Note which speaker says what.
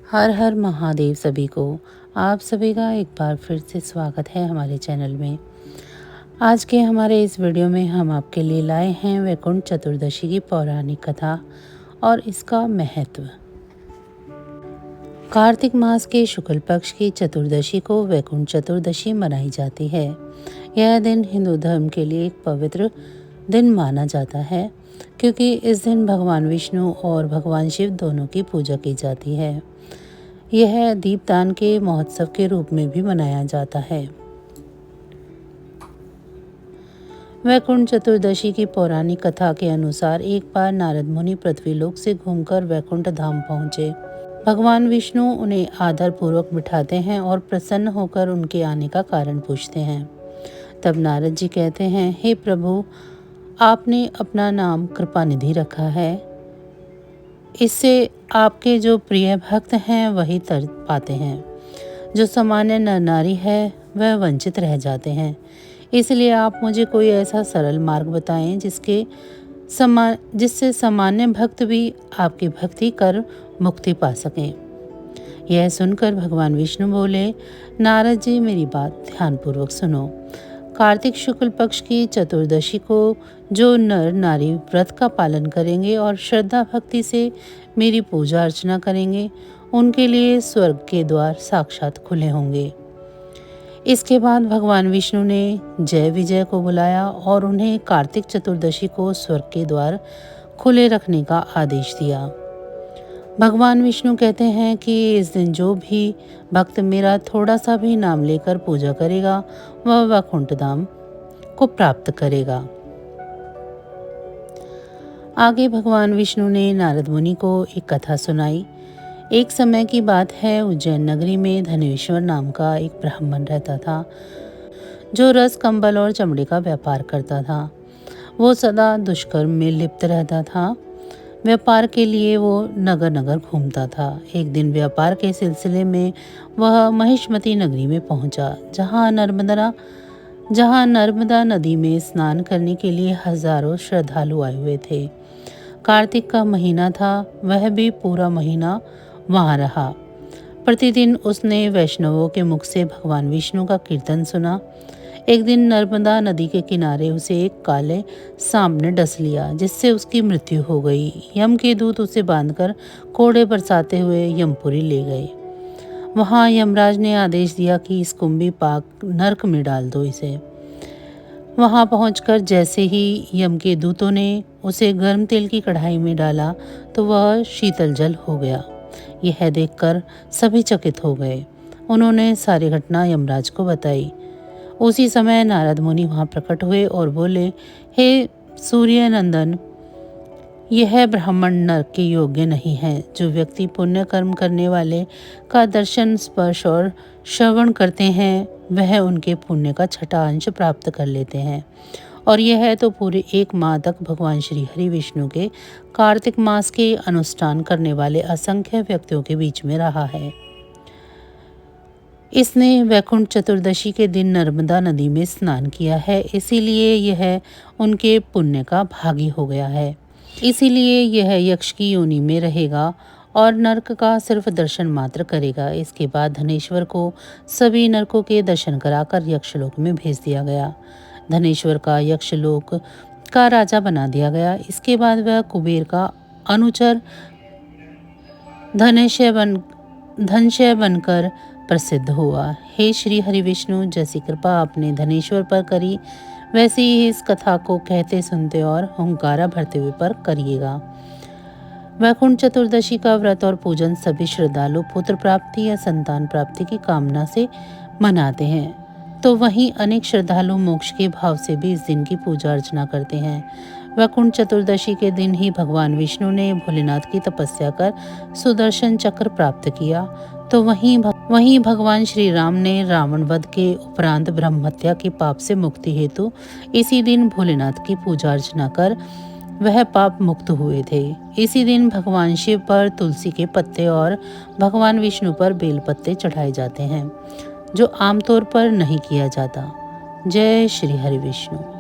Speaker 1: हर हर महादेव सभी को। आप सभी का एक बार फिर से स्वागत है हमारे चैनल में। आज के हमारे इस वीडियो में हम आपके लिए लाए हैं वैकुंठ चतुर्दशी की पौराणिक कथा और इसका महत्व। कार्तिक मास के शुक्ल पक्ष की चतुर्दशी को वैकुंठ चतुर्दशी मनाई जाती है। यह दिन हिंदू धर्म के लिए एक पवित्र दिन माना जाता है, क्योंकि इस दिन भगवान विष्णु और भगवान शिव दोनों की पूजा की जाती है। यह दीपदान के महोत्सव के रूप में भी मनाया जाता है। वैकुंठ चतुर्दशी की पौराणिक कथा के अनुसार एक बार नारद मुनि पृथ्वीलोक से घूमकर वैकुंठ धाम पहुंचे। भगवान विष्णु उन्हें आदर पूर्वक बिठाते हैं और प्रसन्न होकर उनके आने का कारण पूछते हैं। तब नारद जी कहते हैं, हे प्रभु, आपने अपना नाम कृपानिधि रखा है। इससे आपके जो प्रिय भक्त हैं वही तर पाते हैं। जो सामान्य नर नारी है वह वंचित रह जाते हैं। इसलिए आप मुझे कोई ऐसा सरल मार्ग बताएं जिससे सामान्य भक्त भी आपकी भक्ति कर मुक्ति पा सकें। यह सुनकर भगवान विष्णु बोले, नारद जी, मेरी बात ध्यानपूर्वक सुनो। कार्तिक शुक्ल पक्ष की चतुर्दशी को जो नर नारी व्रत का पालन करेंगे और श्रद्धा भक्ति से मेरी पूजा अर्चना करेंगे, उनके लिए स्वर्ग के द्वार साक्षात खुले होंगे। इसके बाद भगवान विष्णु ने जय विजय को बुलाया और उन्हें कार्तिक चतुर्दशी को स्वर्ग के द्वार खुले रखने का आदेश दिया। भगवान विष्णु कहते हैं कि इस दिन जो भी भक्त मेरा थोड़ा सा भी नाम लेकर पूजा करेगा वह वैकुंठ धाम को प्राप्त करेगा। आगे भगवान विष्णु ने नारद मुनि को एक कथा सुनाई। एक समय की बात है, उज्जैन नगरी में धनेश्वर नाम का एक ब्राह्मण रहता था, जो रस, कंबल और चमड़े का व्यापार करता था। वो सदा दुष्कर्म में लिप्त रहता था। व्यापार के लिए वो नगर नगर घूमता था। एक दिन व्यापार के सिलसिले में वह महिष्मती नगरी में पहुंचा, जहां नर्मदा नदी में स्नान करने के लिए हजारों श्रद्धालु आए हुए थे। कार्तिक का महीना था, वह भी पूरा महीना वहां रहा। प्रतिदिन उसने वैष्णवों के मुख से भगवान विष्णु का कीर्तन सुना। एक दिन नर्मदा नदी के किनारे उसे एक काले सांप ने डस लिया, जिससे उसकी मृत्यु हो गई। यम के दूत उसे बांधकर कोड़े बरसाते हुए यमपुरी ले गए। वहां यमराज ने आदेश दिया कि इस कुंभी पाक नरक में डाल दो इसे। वहां पहुंचकर जैसे ही यम के दूतों ने उसे गर्म तेल की कढ़ाई में डाला तो वह शीतल जल हो गया। यह देखकर सभी चकित हो गए। उन्होंने सारी घटना यमराज को बताई। उसी समय नारद मुनि वहां प्रकट हुए और बोले, हे सूर्य नंदन, यह ब्राह्मण नरक के योग्य नहीं है। जो व्यक्ति पुण्य कर्म करने वाले का दर्शन, स्पर्श और श्रवण करते हैं, वह उनके पुण्य का छठा अंश प्राप्त कर लेते हैं। और यह तो पूरे एक माह तक भगवान श्री हरि विष्णु के कार्तिक मास के अनुष्ठान करने वाले असंख्य व्यक्तियों के बीच में रहा है। इसने वैकुंठ चतुर्दशी के दिन नर्मदा नदी में स्नान किया है, इसीलिए यह उनके पुण्य का भागी हो गया है। इसीलिए यह यक्ष की योनि में रहेगा और नरक का सिर्फ दर्शन मात्र करेगा। इसके बाद धनेश्वर को सभी नरकों के दर्शन कराकर यक्षलोक में भेज दिया गया। धनेश्वर का यक्षलोक का राजा बना दिया गया। इसके बाद वह कुबेर का अनुचर धनशय बनकर प्रसिद्ध हुआ। हे श्री हरि विष्णु, जैसी कृपा आपने धनेश्वर पर करी, वैसे ही इस कथा को कहते सुनते और हुंकारा भरते हुए पर करिएगा। वैकुंठ चतुर्दशी का व्रत और पूजन सभी श्रद्धालु पुत्र प्राप्ति या संतान प्राप्ति की कामना से मनाते हैं, तो वहीं अनेक श्रद्धालु मोक्ष के भाव से भी इस दिन की पूजा अर्चना करते हैं। वैकुंठ चतुर्दशी के दिन ही भगवान विष्णु ने भोलेनाथ की तपस्या कर सुदर्शन चक्र प्राप्त किया, तो वहीं भगवान श्री राम ने रावण वध के उपरांत ब्रह्म हत्या के पाप से मुक्ति हेतु इसी दिन भोलेनाथ की पूजा अर्चना कर वह पाप मुक्त हुए थे। इसी दिन भगवान शिव पर तुलसी के पत्ते और भगवान विष्णु पर बेल पत्ते चढ़ाए जाते हैं, जो आमतौर पर नहीं किया जाता। जय श्री हरि विष्णु।